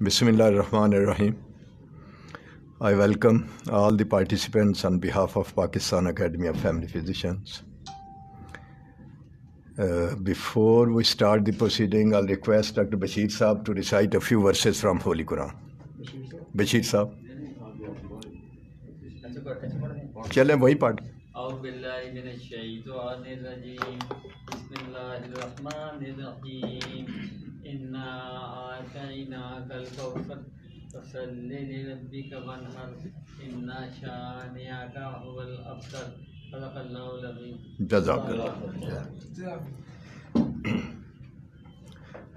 Bismillah ar-Rahman ar-Rahim. I welcome all the participants on behalf of Pakistan Academy of Family Physicians. Before we start the proceeding, I'll request Dr. Bashir Saab to recite a few verses from Holy Quran. Bashir Saab. चलें वही पाठ.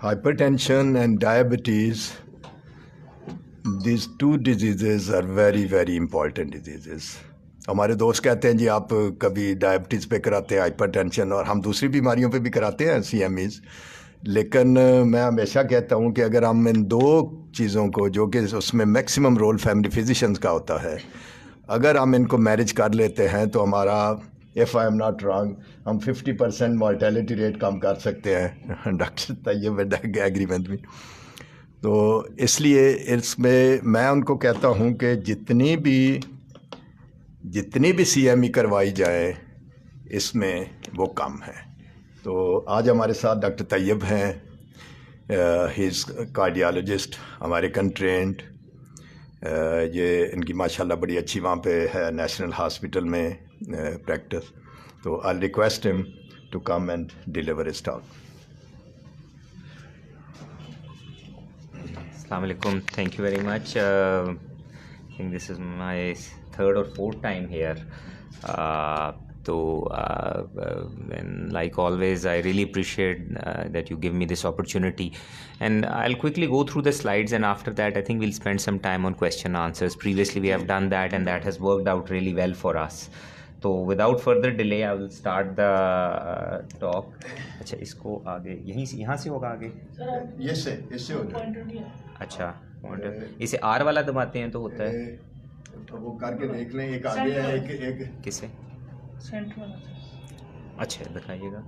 Hypertension and diabetes, these two diseases are very, very important diseases. हमारे दोस्त कहते हैं जी आप कभी diabetes पे कराते हैं हाइपरटेंशन और हम दूसरी बीमारियों पे भी कराते हैं CMEs, लेकिन मैं हमेशा कहता हूँ कि अगर हम इन दो चीज़ों को जो कि उसमें मैक्सिमम रोल फैमिली फिजिशियंस का होता है, अगर हम इनको मैनेज कर लेते हैं तो हमारा if I am not wrong हम 50% मॉर्टेलिटी रेट कम कर सकते हैं. डॉक्टर तैयब एग्रीमेंट में. तो इसलिए इसमें मैं उनको कहता हूँ कि जितनी भी CME करवाई जाए इसमें वो कम है. तो आज हमारे साथ डॉक्टर तैयब हैं. He is cardiologist, American trend. ये इनकी माशाल्लाह बड़ी अच्छी वहाँ पे है नेशनल हॉस्पिटल में प्रैक्टिस. तो I request him to come and deliver his talk. Assalamu alaikum. Thank you very much. I think this is my third or fourth time here. And like always, I really appreciate that you give me this opportunity. And I'll quickly go through the slides, and after that, I think we'll spend some time on question answers. Previously, we have done that, and that has worked out really well for us. तो without further delay, I will start the talk. अच्छा, इसको आगे यहाँ से होगा आगे. इससे हो जाए. अच्छा, इसे R वाला दबाते हैं तो होता है. वो करके देख लें. एक आगे है, एक किसे सेंटर वाला. अच्छा, दिखाइएगा.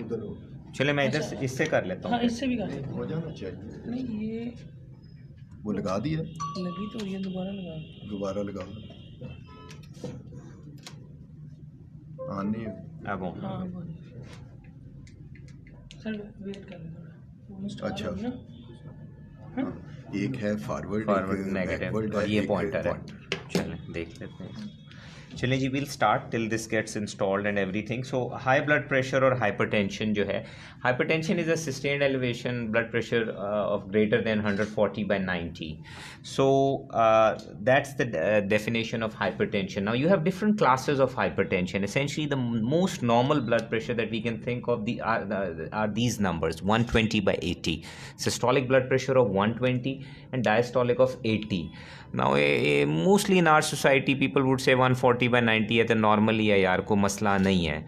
उधर हो. चले मैं इधर इससे कर लेता हूँ. हाँ, इससे भी कर सकते हो जाना चाहिए. नहीं, ये वो लगा दिया. लगी तो ये दोबारा लगाओ. हाँ नहीं अब हाँ सर वेट कर लें. अच्छा, एक है फॉरवर्ड नेगेटिव और ये पॉइंटर है. चलें देख लेते हैं. चलिए जी, we'll start till this gets installed and everything. So high blood pressure or hypertension जो है, hypertension is a sustained elevation blood pressure of greater than 140 by 90. So that's the definition of hypertension. Now you have different classes of hypertension. Essentially the most normal blood pressure that we can think of are these numbers: 120 by 80, systolic blood pressure of 120 and diastolic of 80. Now mostly in our society people would say 140 by 90 है तो normally है यार, कोई मसला नहीं है.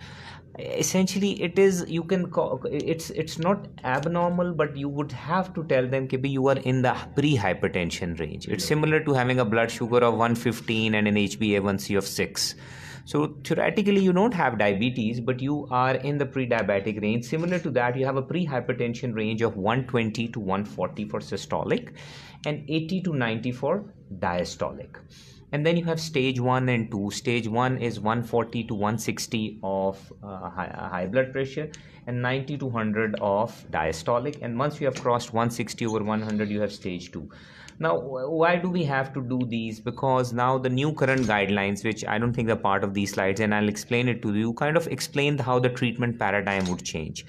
Essentially it is, you can call, it's not abnormal, but you would have to tell them that you are in the pre-hypertension range. It's similar to having a blood sugar of 115 and an HbA1c of 6. So theoretically you don't have diabetes, but you are in the pre-diabetic range. Similar to that, you have a pre-hypertension range of 120 to 140 for systolic and 80 to 90 for diastolic. And then you have stage 1 and 2. Stage 1 is 140 to 160 of high blood pressure and 90 to 100 of diastolic. And once you have crossed 160 over 100, you have stage 2. Now, why do we have to do these? Because now the new current guidelines, which I don't think are part of these slides, and I'll explain it to you, kind of explain how the treatment paradigm would change.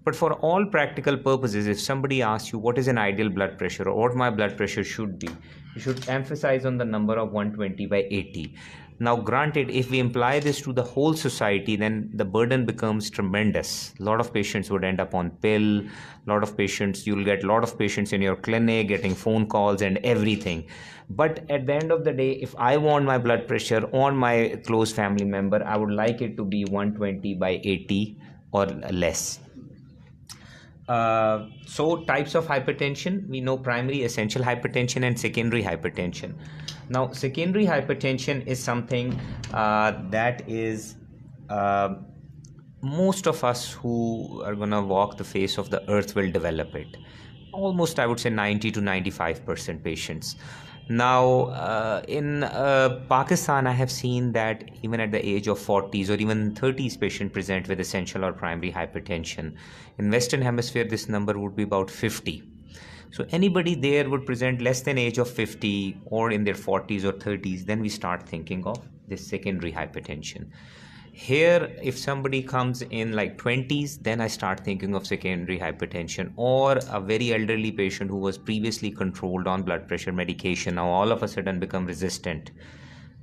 But for all practical purposes, if somebody asks you what is an ideal blood pressure or what my blood pressure should be, you should emphasize on the number of 120 by 80. Now granted, if we imply this to the whole society, then the burden becomes tremendous. A lot of patients would end up on pill. You'll get a lot of patients in your clinic getting phone calls and everything. But at the end of the day, if I want my blood pressure on my close family member, I would like it to be 120 by 80 or less. So types of hypertension, we know primary essential hypertension and secondary hypertension. Now secondary hypertension is something that is most of us who are going to walk the face of the earth will develop it. almost, I would say, 90 to 95% patients. Now, in Pakistan, I have seen that even at the age of 40s or even 30s, patient present with essential or primary hypertension. In Western Hemisphere, this number would be about 50. So anybody there would present less than age of 50 or in their 40s or 30s, then we start thinking of this secondary hypertension. Here, if somebody comes in like 20s, then I start thinking of secondary hypertension, or a very elderly patient who was previously controlled on blood pressure medication, now all of a sudden become resistant.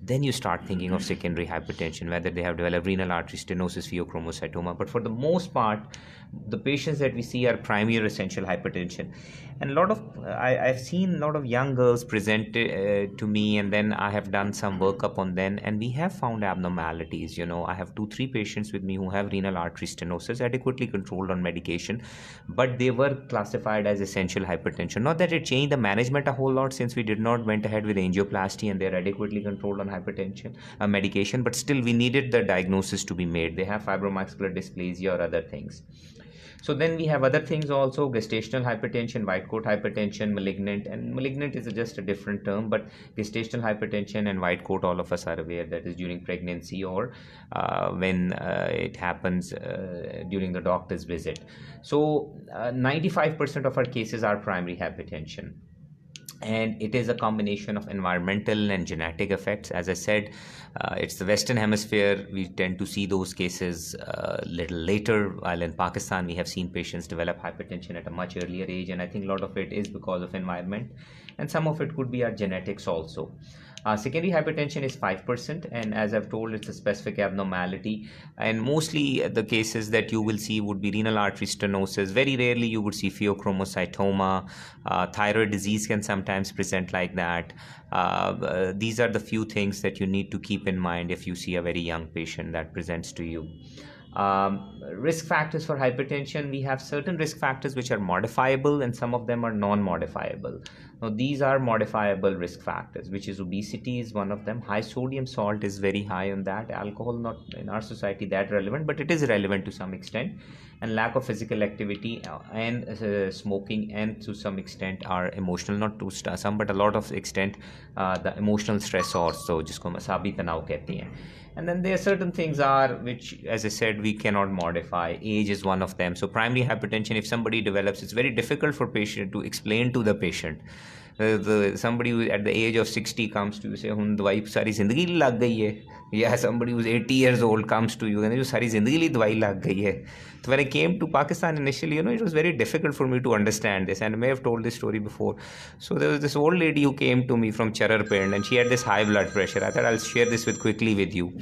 Then you start thinking of secondary hypertension, whether they have developed renal artery stenosis, pheochromocytoma. But for the most part, the patients that we see are primary or essential hypertension. And a lot of, I've seen a lot of young girls present to me, and then I have done some workup on them, and we have found abnormalities. You know, I have 2-3 patients with me who have renal artery stenosis, adequately controlled on medication, but they were classified as essential hypertension. Not that it changed the management a whole lot, since we did not went ahead with angioplasty and they're adequately controlled on hypertension medication, but still we needed the diagnosis to be made. They have fibromuscular dysplasia or other things. So then we have other things also: gestational hypertension, white coat hypertension, malignant. And malignant is just a different term, but gestational hypertension and white coat, all of us are aware that is during pregnancy or when it happens during the doctor's visit. So 95% of our cases are primary hypertension. And it is a combination of environmental and genetic effects. As I said, it's the Western Hemisphere. We tend to see those cases a little later, while in Pakistan, we have seen patients develop hypertension at a much earlier age. And I think a lot of it is because of environment, and some of it could be our genetics also. Secondary hypertension is 5%, and as I've told, it's a specific abnormality, and mostly the cases that you will see would be renal artery stenosis. Very rarely you would see pheochromocytoma. Thyroid disease can sometimes present like that. These are the few things that you need to keep in mind if you see a very young patient that presents to you. Risk factors for hypertension: we have certain risk factors which are modifiable, and some of them are non-modifiable. Now, these are modifiable risk factors, which is obesity is one of them. High sodium salt is very high on that. Alcohol, not in our society that relevant, but it is relevant to some extent. And lack of physical activity and smoking, and to some extent are emotional, not to some, but a lot of extent the emotional stress also, जिसको मसाबी तनाव कहते हैं. And then there are certain things are which, as I said, we cannot modify. Age is one of them. So primary hypertension, if somebody develops, it's very difficult for patient to explain to the patient. Somebody who at the age of 60 comes to you, say, "Hun dawai sari zindagi lag gayi hai." Yeah, somebody who's 80 years old comes to you and you, "Sari zindagi li dawai lag gayi hai." So when I came to Pakistan initially, it was very difficult for me to understand this, and I may have told this story before. So there was this old lady who came to me from Chararpind, and she had this high blood pressure. I thought I'll share this quickly with you.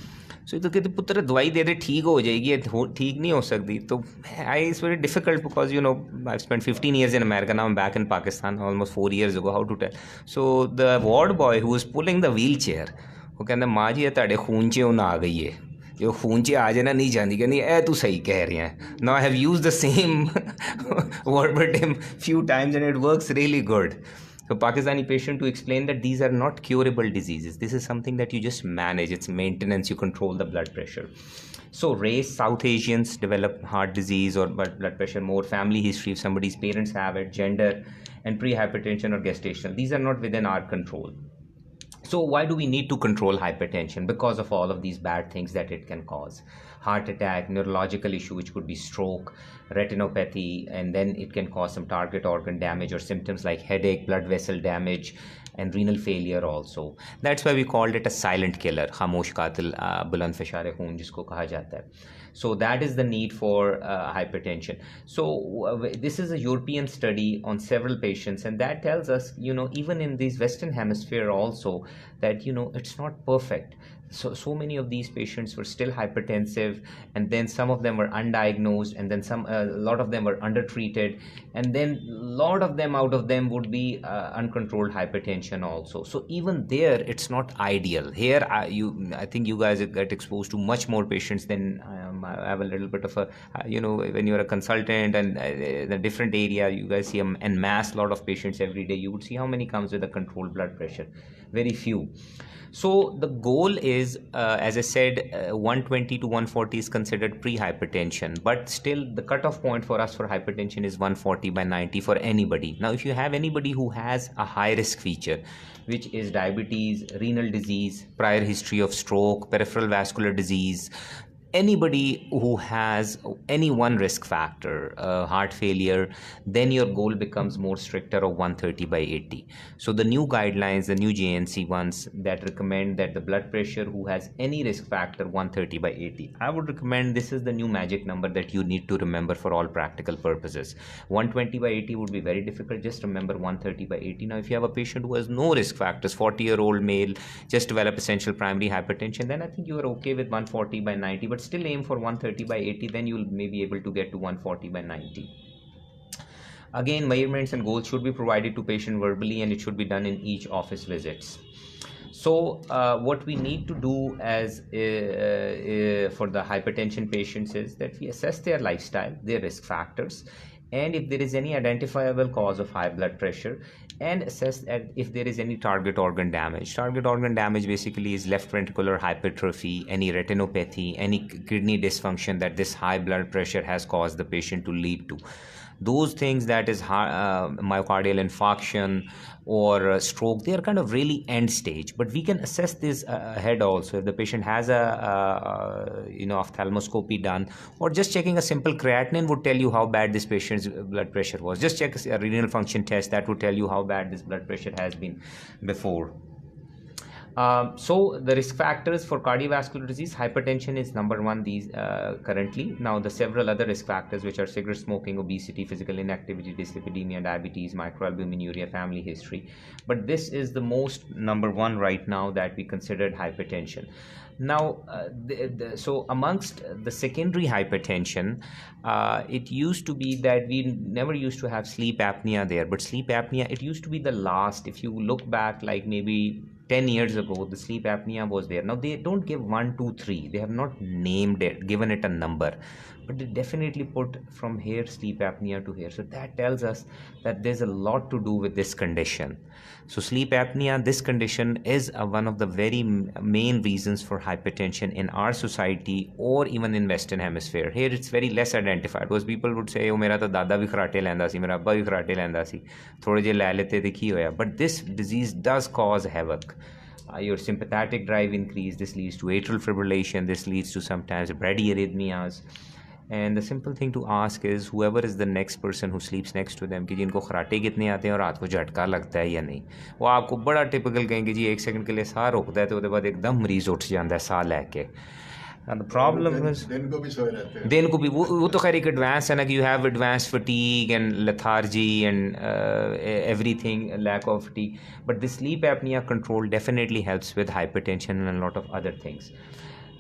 So तो कहते पुत्र दवाई दे दे ठीक हो जाएगी, ठीक नहीं हो सकती. तो it's very difficult because I've spent 15 years in America, now I'm back in Pakistan almost 4 years ago. How to tell? So the ward boy who was pulling the wheelchair, वो कहता माँ जी ये ਤੁਹਾਡੇ खून 'ਚ ਹੁਣ ਆ ਗਈ ਹੈ, जो खून 'ਚ आ जाना नहीं ਜਾਂਦੀ, ਕਹਿੰਦੀ ਇਹ ਤੂੰ ਸਹੀ ਕਹਿ ਰਿਹਾ. Now I have used the same verbatim few times and it works really good. So Pakistani patient to explain that these are not curable diseases. This is something that you just manage. It's maintenance. You control the blood pressure. So race, South Asians develop heart disease or blood pressure more. Family history, if somebody's parents have it, gender, and pre-hypertension or gestational. These are not within our control. So why do we need to control hypertension? Because of all of these bad things that it can cause. Heart attack, neurological issue, which could be stroke, retinopathy, and then it can cause some target organ damage or symptoms like headache, blood vessel damage, and renal failure also. That's why we called it a silent killer, khamosh qatil, buland fashar khoon jisko kaha jata hai. So that is the need for hypertension. So this is a European study on several patients, and that tells us, even in this Western Hemisphere also, that, it's not perfect. So many of these patients were still hypertensive, and then some of them were undiagnosed, and then a lot of them were undertreated, and then a lot of them out of them would be uncontrolled hypertension also. So even there, it's not ideal. Here, I think you guys get exposed to much more patients than I have a little bit of a, when you're a consultant and in a different area, you guys see en masse lot of patients every day. You would see how many comes with a controlled blood pressure. Very few. So the goal is, as I said, 120 to 140 is considered pre-hypertension, but still the cutoff point for us for hypertension is 140/90 for anybody. Now, if you have anybody who has a high risk feature, which is diabetes, renal disease, prior history of stroke, peripheral vascular disease, anybody who has any one risk factor, heart failure, then your goal becomes more stricter of 130/80. So the new guidelines, the new JNC ones that recommend that the blood pressure who has any risk factor 130/80, I would recommend this is the new magic number that you need to remember for all practical purposes. 120/80 would be very difficult. Just remember 130/80. Now, if you have a patient who has no risk factors, 40-year-old male, just develop essential primary hypertension, then I think you are okay with 140/90, but still aim for 130/80, then you'll maybe able to get to 140/90. Again, measurements and goals should be provided to patient verbally, and it should be done in each office visits. So what we need to do as for the hypertension patients is that we assess their lifestyle, their risk factors, and if there is any identifiable cause of high blood pressure, and assess if there is any target organ damage. Target organ damage basically is left ventricular hypertrophy, any retinopathy, any kidney dysfunction that this high blood pressure has caused the patient to lead to. Those things, that is myocardial infarction or stroke, they are kind of really end stage, but we can assess this ahead also. If the patient has a ophthalmoscopy done, or just checking a simple creatinine would tell you how bad this patient's blood pressure was. Just check a renal function test, that would tell you how bad this blood pressure has been before. So the risk factors for cardiovascular disease, hypertension is number one these currently. Now the several other risk factors, which are cigarette smoking, obesity, physical inactivity, dyslipidemia, diabetes, microalbuminuria, family history. But this is the most number one right now that we considered hypertension. Now, so amongst the secondary hypertension, it used to be that we never used to have sleep apnea there, but sleep apnea, it used to be the last. If you look back like maybe 10 years ago, the sleep apnea was there. Now they don't give 1, 2, 3. They have not named it, given it a number, but they definitely put from here sleep apnea to here. So that tells us that there's a lot to do with this condition. So sleep apnea, this condition is one of the very main reasons for hypertension in our society or even in Western Hemisphere. Here it's very less identified because people would say, oh, mera to dada bhi kharate lenda si, mera abba bhi kharate lenda si, thode je le lete te ki hoya. But this disease does cause havoc. Your sympathetic drive increase, this leads to atrial fibrillation, this leads to sometimes bradyarrhythmias. And the simple thing to ask is whoever is the next person who sleeps next to them कि जिनको खराटे कितने आते हैं और रात को झटका लगता है या नहीं, वो आपको बड़ा टिपिकल कहेंगे जी 1 सेकंड के लिए साह रोकता है तो उसके बाद एकदम मरीज उठ जाता है साह लेके. And the problem is दिन को भी सोए रहते हैं. दिन को भी वो तो खैर एक एडवांस है ना कि you have advanced fatigue and lethargy and everything, lack of fatigue. But the sleep apnea control definitely helps with hypertension and a lot of other things.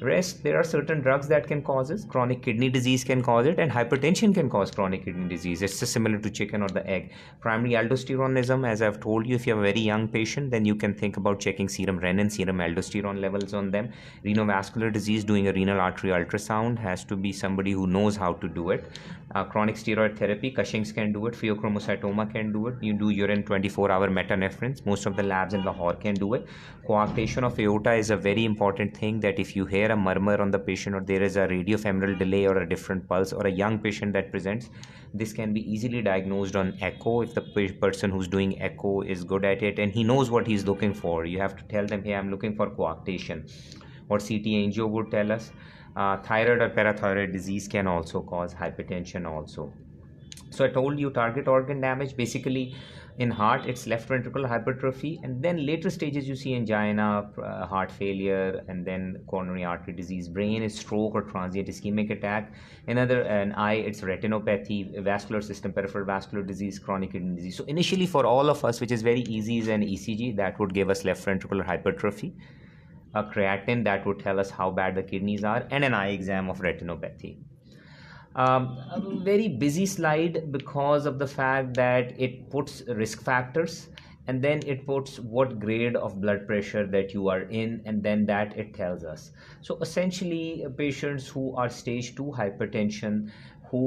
Rest, there are certain drugs that can cause it. Chronic kidney disease can cause it, and hypertension can cause chronic kidney disease. It's just similar to chicken or the egg. Primary aldosteronism, as I've told you, if you have a very young patient, then you can think about checking serum renin, serum aldosterone levels on them. Renovascular disease, doing a renal artery ultrasound has to be somebody who knows how to do it. Chronic steroid therapy, Cushing's can do it, pheochromocytoma can do it. You do urine 24-hour metanephrines. Most of the labs in Lahore can do it. Coarctation of aorta is a very important thing, that if you hear a murmur on the patient or there is a radiofemoral delay or a different pulse, or a young patient that presents, this can be easily diagnosed on echo if the person who's doing echo is good at it and he knows what he's looking for. You have to tell them, hey, I'm looking for coarctation. What CT angio would tell us. Thyroid or parathyroid disease can also cause hypertension also. So I told you target organ damage, basically in heart it's left ventricular hypertrophy, and then later stages you see angina, heart failure, and then coronary artery disease. Brain is stroke or transient ischemic attack. An eye, it's retinopathy. Vascular system, peripheral vascular disease, chronic kidney disease. So initially for all of us, which is very easy, is an ECG that would give us left ventricular hypertrophy, a creatinine that would tell us how bad the kidneys are, and an eye exam of retinopathy. A very busy slide because of the fact that it puts risk factors and then it puts what grade of blood pressure that you are in, and then that it tells us. So essentially patients who are stage 2 hypertension, who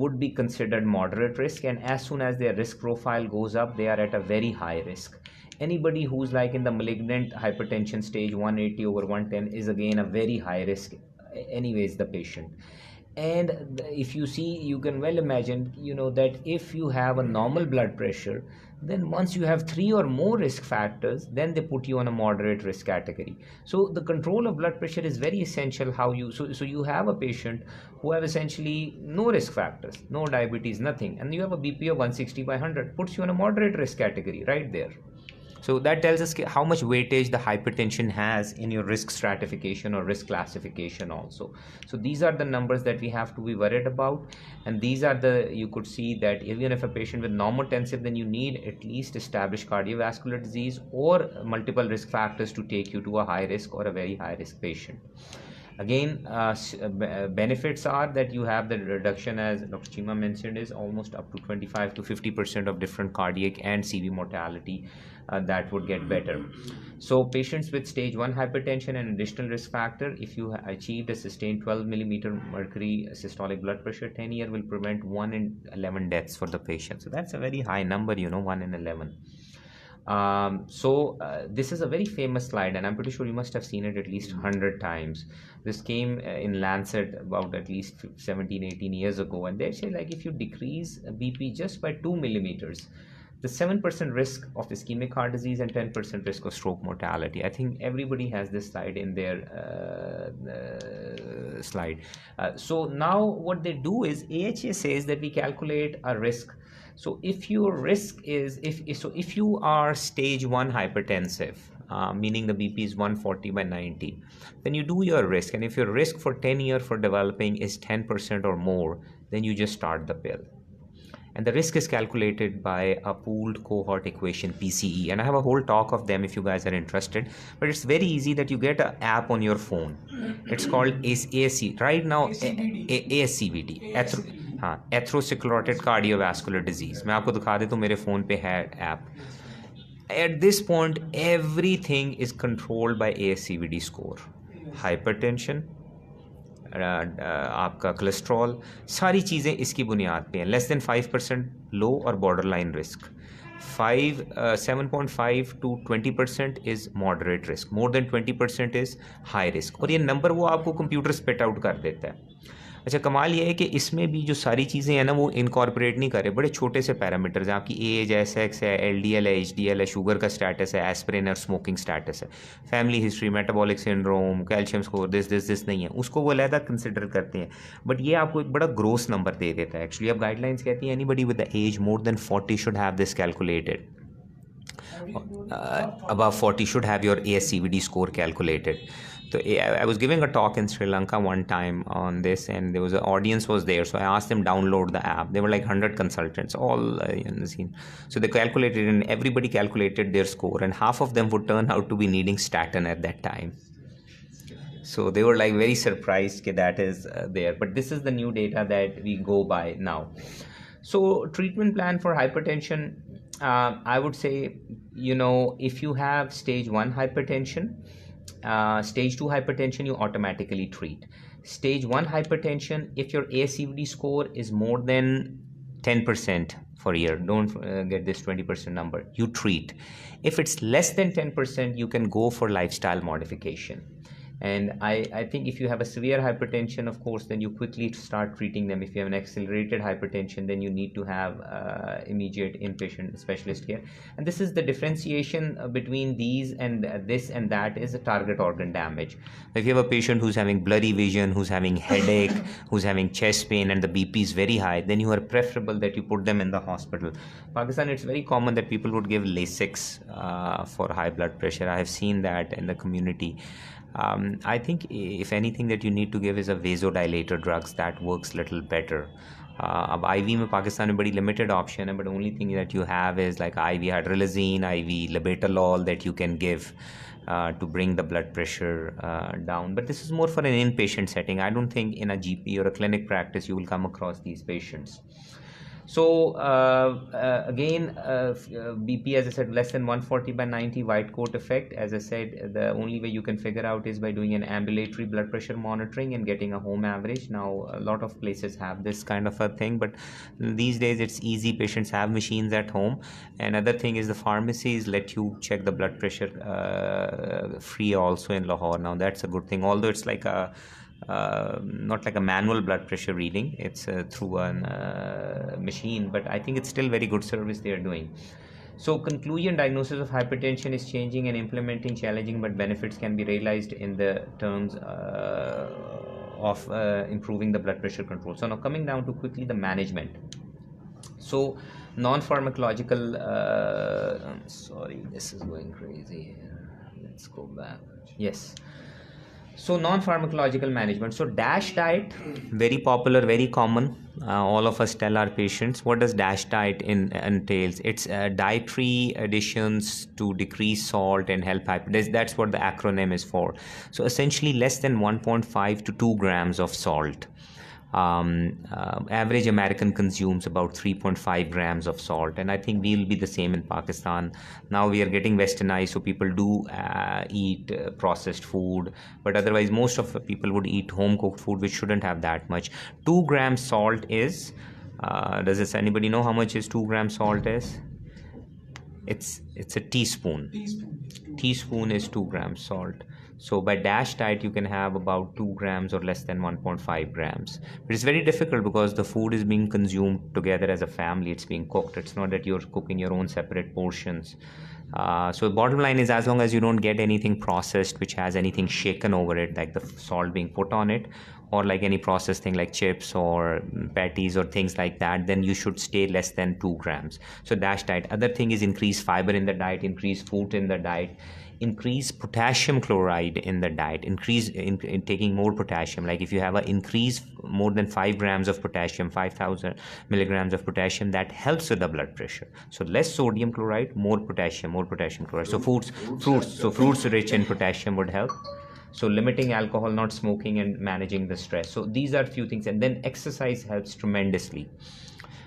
would be considered moderate risk, and as soon as their risk profile goes up, they are at a very high risk. Anybody who's like in the malignant hypertension stage 180 over 110 is again a very high risk anyways, the patient. And if you see, you can well imagine, that if you have a normal blood pressure, then once you have 3 or more risk factors, then they put you on a moderate risk category. So the control of blood pressure is very essential. So you have a patient who have essentially no risk factors, no diabetes, nothing, and you have a BP of 160/100, puts you on a moderate risk category right there. So that tells us how much weightage the hypertension has in your risk stratification or risk classification also. So these are the numbers that we have to be worried about. And these are you could see that even if a patient with normotensive, then you need at least established cardiovascular disease or multiple risk factors to take you to a high risk or a very high risk patient. Again, benefits are that you have the reduction, as Dr. Chima mentioned, is almost up to 25 to 50% of different cardiac and CV mortality that would get better. So patients with stage 1 hypertension and additional risk factor, if you achieved a sustained 12 millimeter mercury systolic blood pressure, 10-year will prevent 1 in 11 deaths for the patient. So that's a very high number, 1 in 11. This is a very famous slide, and I'm pretty sure you must have seen it at least 100 times. This came in Lancet about at least 17-18 years ago, and they say like if you decrease BP just by 2 millimeters, the 7% risk of ischemic heart disease and 10% risk of stroke mortality. I think everybody has this slide in their slide. So now what they do is AHA says that we calculate a risk. So if your risk is, if you are stage 1 hypertensive, meaning the BP is 140/90, then you do your risk. And if your risk for 10 years for developing is 10% or more, then you just start the pill. And the risk is calculated by a pooled cohort equation, PCE. And I have a whole talk of them if you guys are interested. But it's very easy that you get an app on your phone. It's called ASC. Right now, ASCVD. Atherosclerotic cardiovascular disease. मैं आपको दिखा देता हूँ, मेरे phone पे है app. At this point, everything is controlled by ASCVD score. Hypertension, आपका cholesterol, सारी चीज़ें इसकी बुनियाद पे हैं. लेस देन 5% लो और border line risk. 7.5 to 20% is moderate risk. More than 20% is high risk. और ये नंबर वो आपको कंप्यूटर स्पिट आउट कर देता है. अच्छा, कमाल ये है कि इसमें भी जो सारी चीज़ें हैं ना, वो इनकॉर्पोरेट नहीं करे. बड़े छोटे से पैरामीटर्स हैं. आपकी एज है, सेक्स है, LDL है, HDL है, शुगर का स्टेटस है, एस्पिरिन और स्मोकिंग स्टेटस है, family history, metabolic syndrome, calcium score, this नहीं है. उसको वो अलहदा कंसिडर करते हैं. बट ये आपको एक बड़ा ग्रोस नंबर दे देता है. एक्चुअली अब गाइडलाइंस कहती हैं anybody with the age more than 40 should have this calculated. Above 40 should have your ASCVD score calculated. So I was giving a talk in Sri Lanka one time on this, and there was an audience was there. So I asked them download the app. There were like 100 consultants, all in the scene. So they calculated, and everybody calculated their score, and half of them would turn out to be needing statin at that time. So they were like very surprised that that is there. But this is the new data that we go by now. So treatment plan for hypertension, I would say, if you have stage 1 hypertension, stage 2 hypertension, you automatically treat. Stage 1 hypertension, if your ASCVD score is more than 10% for a year, don't get this 20% number, you treat. If it's less than 10%, you can go for lifestyle modification. And I think if you have a severe hypertension, of course, then you quickly start treating them. If you have an accelerated hypertension, then you need to have immediate inpatient specialist care. And this is the differentiation between these and this and that is a target organ damage. If you have a patient who's having blurry vision, who's having headache, who's having chest pain, and the BP is very high, then you are preferable that you put them in the hospital. Pakistan, it's very common that people would give Lasix for high blood pressure. I have seen that in the community. I think if anything that you need to give is a vasodilator drugs that works little better. अब IV में पाकिस्तान में बड़ी limited option है, but the only thing that you have is like IV hydralazine, IV labetalol that you can give to bring the blood pressure down. But this is more for an inpatient setting. I don't think in a GP or a clinic practice you will come across these patients. So again, BP, as I said, less than 140 by 90, white coat effect. As I said, the only way you can figure out is by doing an ambulatory blood pressure monitoring and getting a home average. Now, a lot of places have this kind of a thing, but these days it's easy. Patients have machines at home. Another thing is the pharmacies let you check the blood pressure free also in Lahore. Now, that's a good thing, although it's like a not like a manual blood pressure reading, it's through a machine, but I think it's still very good service they are doing. So conclusion, diagnosis of hypertension is changing and implementing challenging, but benefits can be realized in the terms of improving the blood pressure control. So now coming down to quickly the management. So non-pharmacological sorry, this is going crazy here. Let's go back. Yes. So non-pharmacological management. So DASH diet, very popular, very common. All of us tell our patients, what does DASH diet entails? It's dietary additions to decrease salt and help hypertension. That's what the acronym is for. So essentially less than 1.5 to 2 grams of salt. Average American consumes about 3.5 grams of salt, and I think we'll be the same in Pakistan. Now we are getting westernized, so people do eat processed food, but otherwise most of the people would eat home cooked food, which shouldn't have that much. 2 grams salt is does anybody know how much is 2 grams salt is? It's a teaspoon. Teaspoon is 2 grams salt. So by DASH diet, you can have about 2 grams or less than 1.5 grams. But it's very difficult because the food is being consumed together as a family. It's being cooked. It's not that you're cooking your own separate portions. So bottom line is, as long as you don't get anything processed which has anything shaken over it, like the salt being put on it, or like any processed thing like chips or patties or things like that, then you should stay less than 2 grams. So DASH diet. Other thing is increase fiber in the diet, increase food in the diet, increase potassium chloride in the diet, increase in taking more potassium. Like if you have an increase more than 5 grams of potassium, 5,000 milligrams of potassium, that helps with the blood pressure. So less sodium chloride, more potassium chloride. So fruits rich in potassium would help. So limiting alcohol, not smoking, and managing the stress. So these are few things. And then exercise helps tremendously.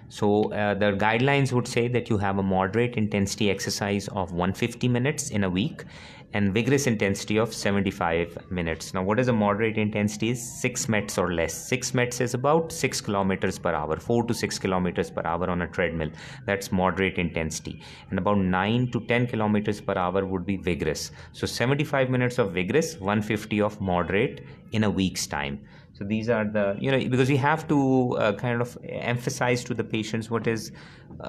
So the guidelines would say that you have a moderate intensity exercise of 150 minutes in a week and vigorous intensity of 75 minutes. Now, what is a moderate intensity? Is 6 METs or less. 6 METs is about 6 kilometers per hour, 4 to 6 kilometers per hour on a treadmill. That's moderate intensity. And about 9 to 10 kilometers per hour would be vigorous. So 75 minutes of vigorous, 150 of moderate in a week's time. So these are the, because we have to kind of emphasize to the patients what is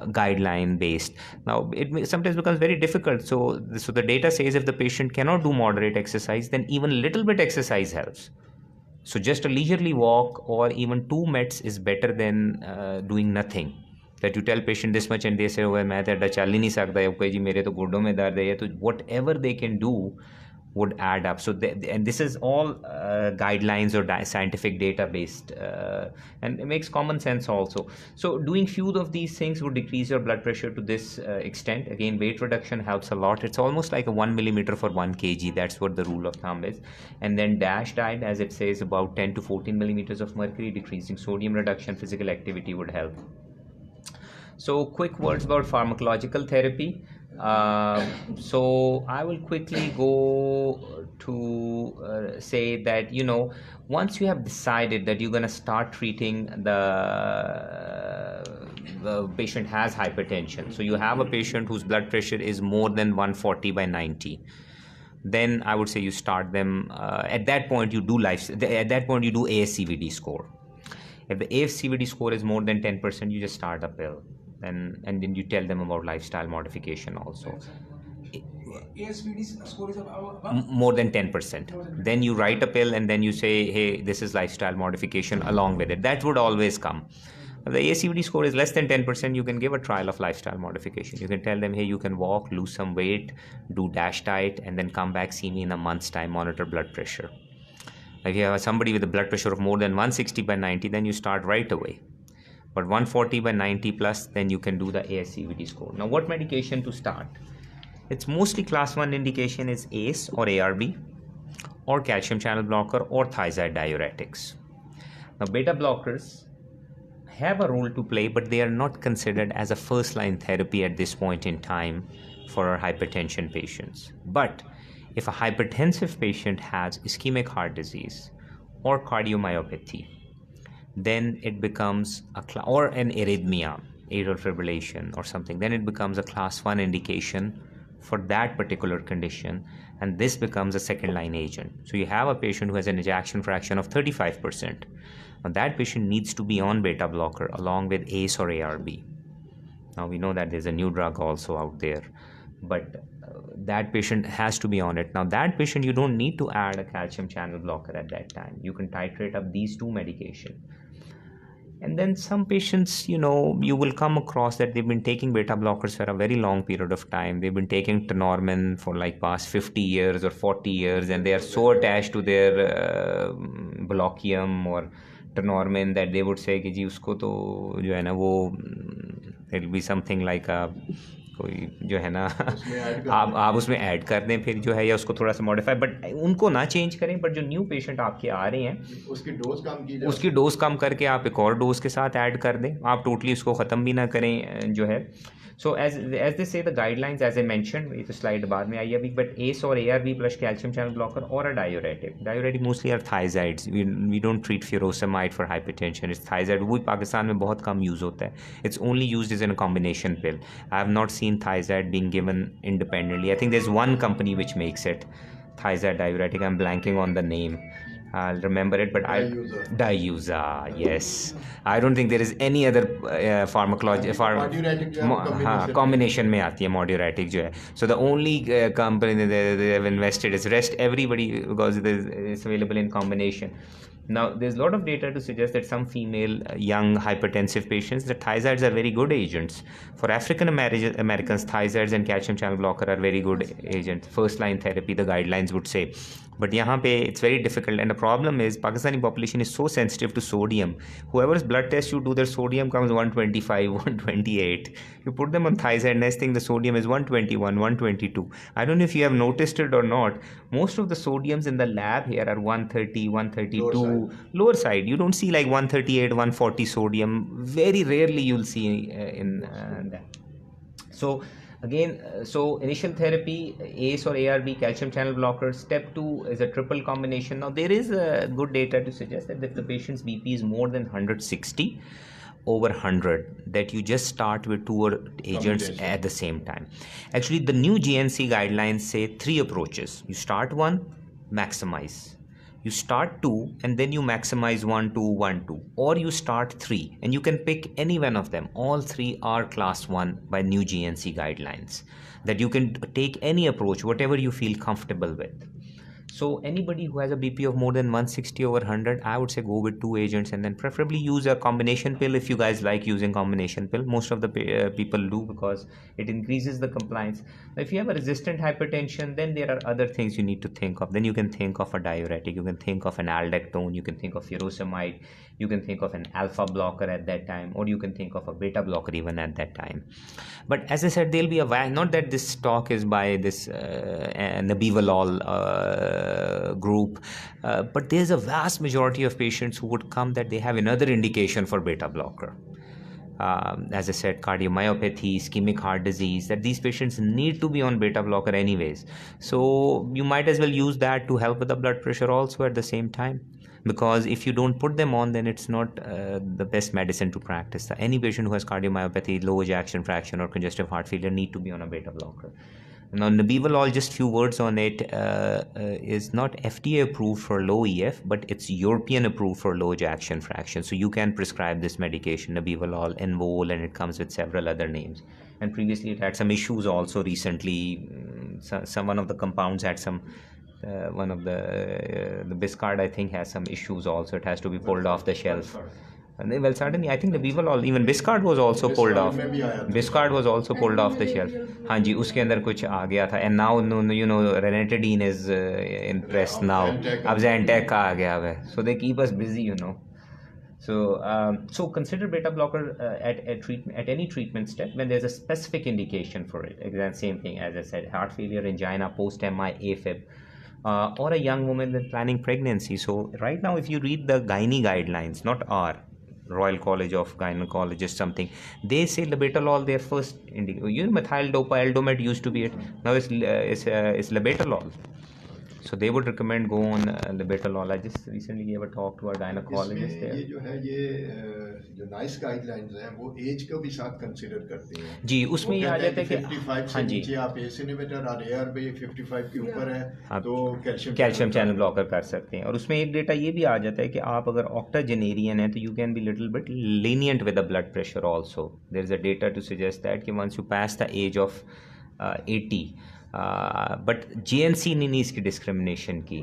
guideline based. Now, it sometimes becomes very difficult. So the data says if the patient cannot do moderate exercise, then even little bit exercise helps. So just a leisurely walk or even 2 METs is better than doing nothing. That you tell patient this much and they say, oh, मैं तो चल ही नहीं सकता, okay जी मेरे तो घुटनों में दर्द है, तो whatever they can do would add up. So and this is all guidelines or scientific data based, and it makes common sense also. So doing few of these things would decrease your blood pressure to this extent. Again, weight reduction helps a lot. It's almost like a 1 millimeter for 1 kg. That's what the rule of thumb is. And then DASH diet, as it says, about 10 to 14 millimeters of mercury, decreasing sodium reduction, physical activity would help. So quick words about pharmacological therapy. So I will quickly go to say that, once you have decided that you're going to start treating the patient has hypertension, so you have a patient whose blood pressure is more than 140 by 90, then I would say you start them. At that point, you do ASCVD score. If the ASCVD score is more than 10%, you just start a pill. And then you tell them about lifestyle modification also. ASVD score is about more than 10%. Then you write a pill and then you say, hey, this is lifestyle modification along with it. That would always come. If the ASCVD score is less than 10%, you can give a trial of lifestyle modification. You can tell them, hey, you can walk, lose some weight, do DASH diet, and then come back, see me in a month's time, monitor blood pressure. If you have somebody with a blood pressure of more than 160 by 90, then you start right away. But 140 by 90 plus, then you can do the ASCVD score. Now, what medication to start? It's mostly class 1 indication is ACE or ARB or calcium channel blocker or thiazide diuretics. Now, beta blockers have a role to play, but they are not considered as a first-line therapy at this point in time for our hypertension patients. But if a hypertensive patient has ischemic heart disease or cardiomyopathy, then it becomes or an arrhythmia, atrial fibrillation or something, then it becomes a class 1 indication for that particular condition, and this becomes a second line agent. So you have a patient who has an ejection fraction of 35%. Now that patient needs to be on beta blocker along with ACE or ARB. Now we know that there's a new drug also out there, but that patient has to be on it. Now that patient, you don't need to add a calcium channel blocker at that time. You can titrate up these two medications. And then some patients, you will come across that they've been taking beta blockers for a very long period of time. They've been taking tenormin for like past 50 years or 40 years, and they are so attached to their blochium or tenormin that they would say कि जी उसको तो जो है ना वो it'll be something like a कोई जो है ना आप उसमें ऐड कर दें फिर जो है, या उसको थोड़ा सा मॉडिफाई, बट उनको ना चेंज करें। बट जो न्यू पेशेंट आपके आ रहे हैं उसकी डोज कम करके आप एक और डोज के साथ ऐड कर दें, आप टोटली उसको ख़त्म भी ना करें जो है। So as they say, the guidelines, as I mentioned, ये तो स्लाइड बाद में आई अभी, but ACE और ARB plus calcium channel blocker or a diuretic. Diuretic mostly are thiazides. We don't treat furosemide for hypertension. It's thiazide. वो पाकिस्तान में बहुत कम use होता है. It's only used as in a combination pill. I have not seen thiazide being given independently. I think there's one company which makes it, thiazide diuretic. I'm blanking on the name. I'll remember it, but Diuza, yes. I don't think there is any other pharmacology combination में आती है modiuretic जो है. So the only company they have invested is rest everybody because it's available in combination. Now there's a lot of data to suggest that some female young hypertensive patients, the thiazides are very good agents. For African Americans, thiazides and calcium channel blocker are very good agents. First line therapy, the guidelines would say. But यहाँ पे it's very difficult, and the problem is Pakistani population is so sensitive to sodium. Whoever's blood test you do, their sodium comes 125, 128. You put them on thiazide, next thing the sodium is 121, 122. I don't know if you have noticed it or not. Most of the sodiums in the lab here are 130, 132, lower side. You don't see like 138, 140 sodium. Very rarely you'll see in that. So again, so initial therapy, ACE or ARB, calcium channel blockers. Step 2 is a triple combination. Now there is good data to suggest that if the patient's BP is more than 160 over 100, that you just start with 2 agents at the same time. Actually, the new GNC guidelines say 3 approaches. You start 1, maximize. You start 2 and then you maximize 1, 2, 1, 2, or you start 3 and you can pick any one of them. All 3 are class 1 by new GNC guidelines, that you can take any approach, whatever you feel comfortable with. So anybody who has a BP of more than 160 over 100, I would say go with 2 agents and then preferably use a combination pill if you guys like using combination pill. Most of the people do because it increases the compliance. Now, if you have a resistant hypertension, then there are other things you need to think of. Then you can think of a diuretic, you can think of an aldactone, you can think of furosemide, you can think of an alpha blocker at that time, or you can think of a beta blocker even at that time. But as I said, there'll be a not that this talk is by this Nebivolol group, but there's a vast majority of patients who would come that they have another indication for beta blocker. As I said, cardiomyopathy, ischemic heart disease, that these patients need to be on beta blocker anyways. So you might as well use that to help with the blood pressure also at the same time. Because if you don't put them on, then it's not the best medicine to practice. Any patient who has cardiomyopathy, low ejection fraction or congestive heart failure need to be on a beta blocker. Now, Nebivolol, just few words on it, is not FDA approved for low EF, but it's European approved for low ejection fraction. So you can prescribe this medication, Nebivolol, Envol, and it comes with several other names. And previously it had some issues also recently. One of the compounds had some, one of the Biscard, I think, has some issues also. It has to be pulled off the shelf. Well, certainly, I think the Nebivolol, even Biscard was also pulled off. Biscard was also pulled off the shelf. हाँ जी, उसके अंदर कुछ आ गया था. And now, you know, ranitidine is in press now. अब Zantac आ गया है. So they keep us busy, you know. So consider beta blocker at any treatment step when there's a specific indication for it. Exact same thing as I said, heart failure, angina, post-MI, AFib. Or a young woman with planning pregnancy. So right now, if you read the gynae guidelines, not our, Royal College of Gynecologists, something. They say labetalol, their first methyl dopa aldomet used to be it. Now it's labetalol. So they would recommend go on labetalol. I just recently gave a talk to our gynecologist there. ये जो है ये जो nice guidelines हैं वो as को भी साथ कंसीडर करते हैं जी, उसमें ये आ जाता है कि 55 से नीचे आप एस इनहिबिटर और एआर भी 55 के ऊपर है तो कैल्शियम चैनल ब्लॉकर कर सकते हैं। और उसमें एक डेटा ये भी आ जाता है कि आप अगर ऑक्टाजेनेरियन है तो you can be little bit lenient with the blood pressure also. There is a data to suggest that कि once you pass the age of 80 but JNC नहीं इसकी डिस्क्रिमिनेशन की,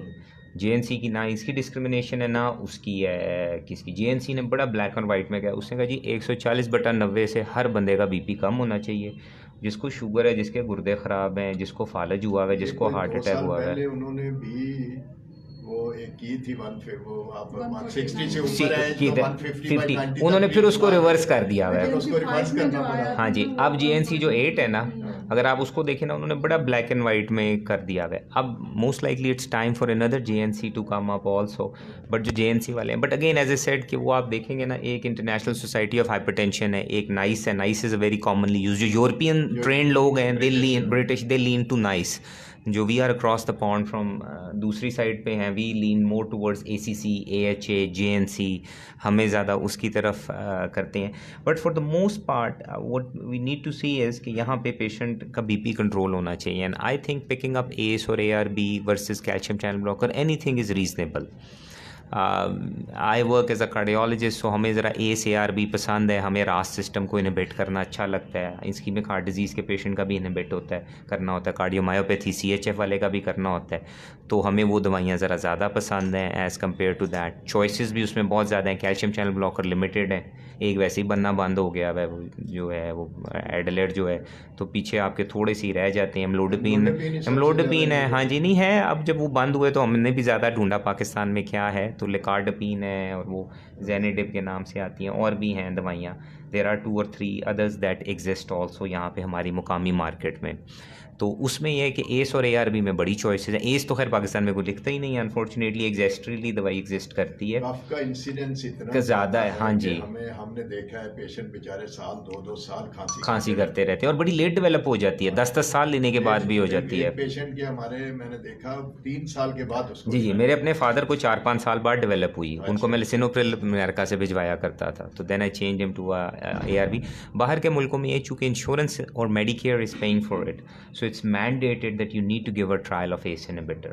JNC की ना इसकी डिस्क्रिमिनेशन है ना उसकी है किसकी। JNC ने बड़ा ब्लैक एंड वाइट में कहा, उसने कहा जी 140/90 से हर बंदे का BP कम होना चाहिए, जिसको शुगर है, जिसके गुर्दे ख़राब हैं, जिसको फालज हुआ है, जिसको हार्ट अटैक हुआ है। उन्होंने भी वो एक की थी वो आप 160 से ऊपर है तो 150 उन्होंने फिर उसको रिवर्स कर दिया हुआ है। उसको रिवर्स करना पड़ा। हाँ जी, अब JNC जो 8 है ना, अगर आप उसको देखें ना, उन्होंने बड़ा ब्लैक एंड वाइट में कर दिया हुआ है। अब most likely it's time for another JNC to come up also. But जो JNC वाले हैं, but again as I said कि वो आप देखेंगे ना, एक इंटरनेशनल सोसाइटी ऑफ हाइपरटेंशन है, एक नाइस है, NICE is a very commonly use. जो यूरोपियन ट्रेंड लोग हैं they lean, British they lean to NICE. जो we are across the pond from दूसरी साइड पे हैं, we lean more towards ACC, AHA, JNC, हमें ज़्यादा उसकी तरफ करते हैं। But for the most part what we need to see is कि यहाँ पे पेशेंट का BP कंट्रोल होना चाहिए। And I think picking up ACE और ARB versus calcium channel blocker, anything is reasonable. I work as a cardiologist, so हमें ज़रा ACE ARB पसंद है, हमें RAS सिस्टम को इनहिबिट करना अच्छा लगता है। इस्कीमिक हार्ट डिजीज़ के पेशेंट का भी इनहिबिट होता है, करना होता है, कार्डियोमायोपैथी CHF वाले का भी करना होता है, तो हमें वो दवाइयाँ ज़रा ज़्यादा पसंद हैं as compared to that. Choices भी उसमें बहुत ज़्यादा हैं। कैल्शियम चैनल ब्लॉकर लिमिटेड है, एक वैसे ही बनना बंद हो गया है, वो जो है वो एडलेट जो है, तो पीछे आपके थोड़े सी रह जाते हैं। एमलोडोपिन है, हाँ जी, नहीं है। अब जब वो बंद हुए तो हमने भी ज़्यादा ढूंढा पाकिस्तान में क्या है, तो लिकार्डपिन है और वो जेनेडिप के नाम से आती हैं, और भी हैं दवाइयाँ। There are 2 or 3 others that exist also यहाँ पे हमारी मुकामी मार्केट में। तो उसमें यह है कि ACE और ARB में बड़ी चॉइसेस हैं। ACE तो खैर पाकिस्तान में कोई लिखता ही नहीं है, अनफॉर्चुनेटली एग्जिस्ट्रीली दवाई एग्जिस्ट करती है, आपका इंसिडेंस इतना ज़्यादा है। हाँ जी, हमने देखा है पेशेंट बेचारे साल 2-2 साल खांसी करते रहते हैं और बड़ी लेट डेवलप हो जाती है, 10-10 साल लेने के बाद भी हो जाती है। पेशेंट के हमारे मैंने देखा 3 साल के बाद उसको जी, मेरे अपने फादर को 4-5 साल बाद डेवलप हुई। उनको मैं लिसिनोप्रिल अमेरिका से भिजवाया करता था, तो then I change him to ARB। बाहर के मुल्कों में ये चूँकि इंश्योरेंस और medicare is paying for it, so it's mandated that you need to give a trial of ACE inhibitor.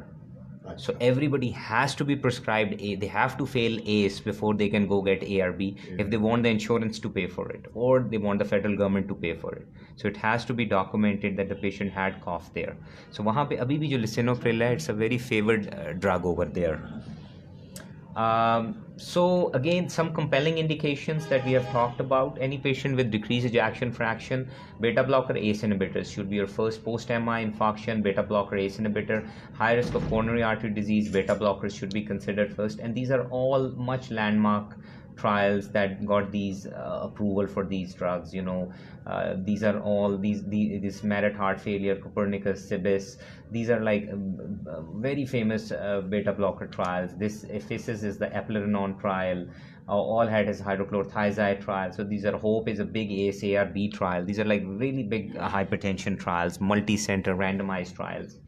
So everybody has to be prescribed they have to fail ACE before they can go get ARB if they want the insurance to pay for it or they want the federal government to pay for it. So it has to be documented that the patient had cough there. So वहाँ पे अभी भी जो lisinopril है, it's a very favored drug over there. So again, some compelling indications that we have talked about. Any patient with decreased ejection fraction, beta blocker ACE inhibitors should be your first post-MI infarction. Beta blocker ACE inhibitor. High risk of coronary artery disease, beta blockers should be considered first. And these are all much landmark trials that got these approval for these drugs. You know, these are all this Merit heart failure, Copernicus, CIBIS. These are like very famous beta blocker trials. This Ephesus is the eplerenone trial. All had his hydrochlorothiazide trial. So these are HOPE is a big ACE ARB trial. These are like really big hypertension trials, multi-center randomized trials.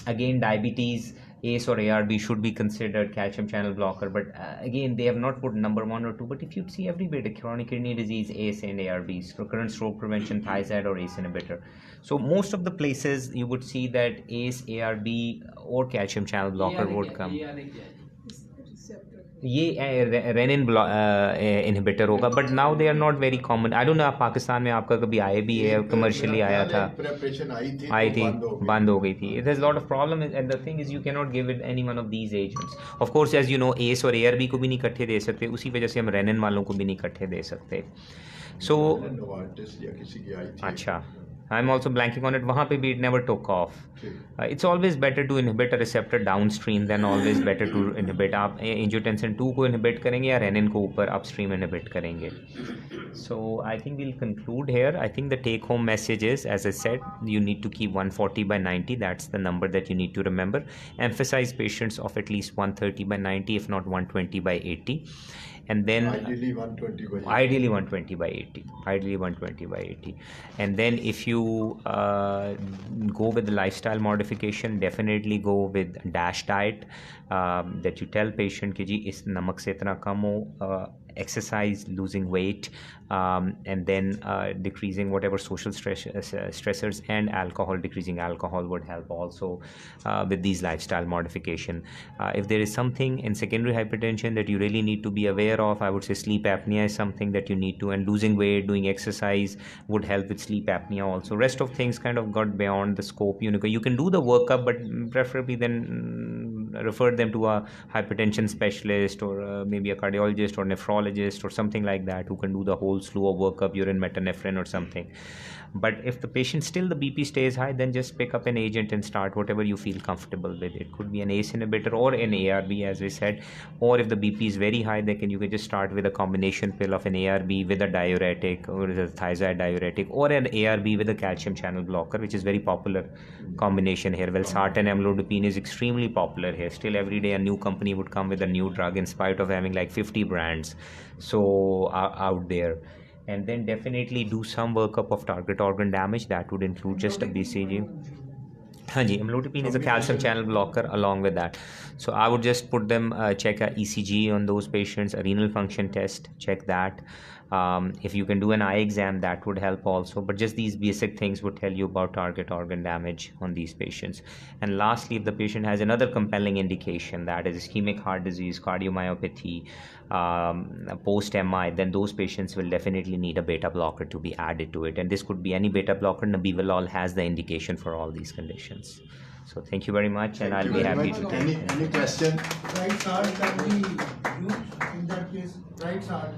Again, diabetes, ACE or ARB should be considered calcium channel blocker, but again, they have not put number 1 or 2. But if you see every bit, chronic kidney disease, ACE and ARBs, recurrent stroke prevention, thiazide or ACE inhibitor. So most of the places you would see that ACE, ARB or calcium channel blocker would come. ये renin inhibitor होगा, but now they are not very common. I don't know आप पाकिस्तान में आपका कभी आए भी है, commercially आया था, आई थी, बंद हो गई थी। It has lot of problem and the thing is you can not give it any one of these agents. Of course as you know ACE और ARB को भी नहीं इकट्ठे दे सकते, उसी वजह से हम रेनिन वालों को भी नहीं इकट्ठे दे सकते। सो अच्छा, I'm also blanking on it. वहाँ पे भी it never took off. It's always better to inhibit a receptor downstream than always better to inhibit. आप angiotensin 2 को inhibit करेंगे या renin को ऊपर upstream inhibit करेंगे. So I think we'll conclude here. I think the take home message is, as I said, you need to keep 140/90. That's the number that you need to remember. Emphasize patients of at least 130/90, if not 120/80. and then Ideally 120 by 80. ideally 120 by 80, ideally 120 by 80. And then if you go with the lifestyle modification, definitely go with DASH diet, that you tell patient कि जी इस नमक से इतना कम हो, exercise, losing weight, and then decreasing whatever social stressors, and alcohol, decreasing alcohol would help also with these lifestyle modification. If there is something in secondary hypertension that you really need to be aware of, I would say sleep apnea is something that you need to, and losing weight, doing exercise would help with sleep apnea also. Rest of things kind of got beyond the scope. You can do the workup, but preferably then refer them to a hypertension specialist, or maybe a cardiologist or nephrologist or something like that, who can do the whole slew of workup, urine metanephrine or something. But if the patient still the BP stays high, then just pick up an agent and start whatever you feel comfortable with. It could be an ACE inhibitor or an ARB, as we said. Or if the BP is very high, then you can just start with a combination pill of an ARB with a diuretic, or a thiazide diuretic, or an ARB with a calcium channel blocker, which is very popular combination here. Valsartan amlodipine is extremely popular here. Still every day a new company would come with a new drug, in spite of having like 50 brands so out there. And then definitely do some workup of target organ damage. That would include just a BCG. Hanji, amlodipine is a calcium channel blocker along with that. So I would just put them, check a ECG on those patients, a renal function test, check that. If you can do an eye exam, that would help also. But just these basic things would tell you about target organ damage on these patients. And lastly, if the patient has another compelling indication, that is ischemic heart disease, cardiomyopathy, post-MI, then those patients will definitely need a beta blocker to be added to it. And this could be any beta blocker. Nebivolol has the indication for all these conditions. So thank you very much, and I'll be happy to take any question. Right side can be used in that case. Right side.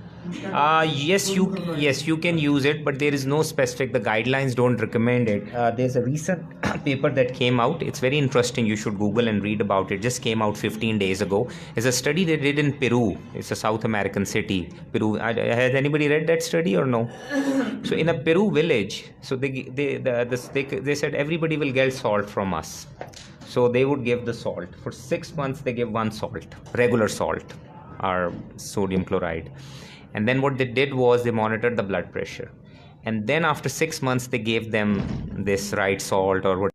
Yes, you can use it, but there is no specific, the guidelines don't recommend it. There's a recent paper that came out. It's very interesting. You should Google and read about it. Just came out 15 days ago. It's a study they did in Peru. It's a South American city, Peru. Has anybody read that study or no? So in a Peru village, so they said everybody will get salt from us. So they would give the salt. For 6 months they give one salt, regular salt, or sodium chloride. And then what they did was they monitored the blood pressure. And then after 6 months they gave them this right salt or what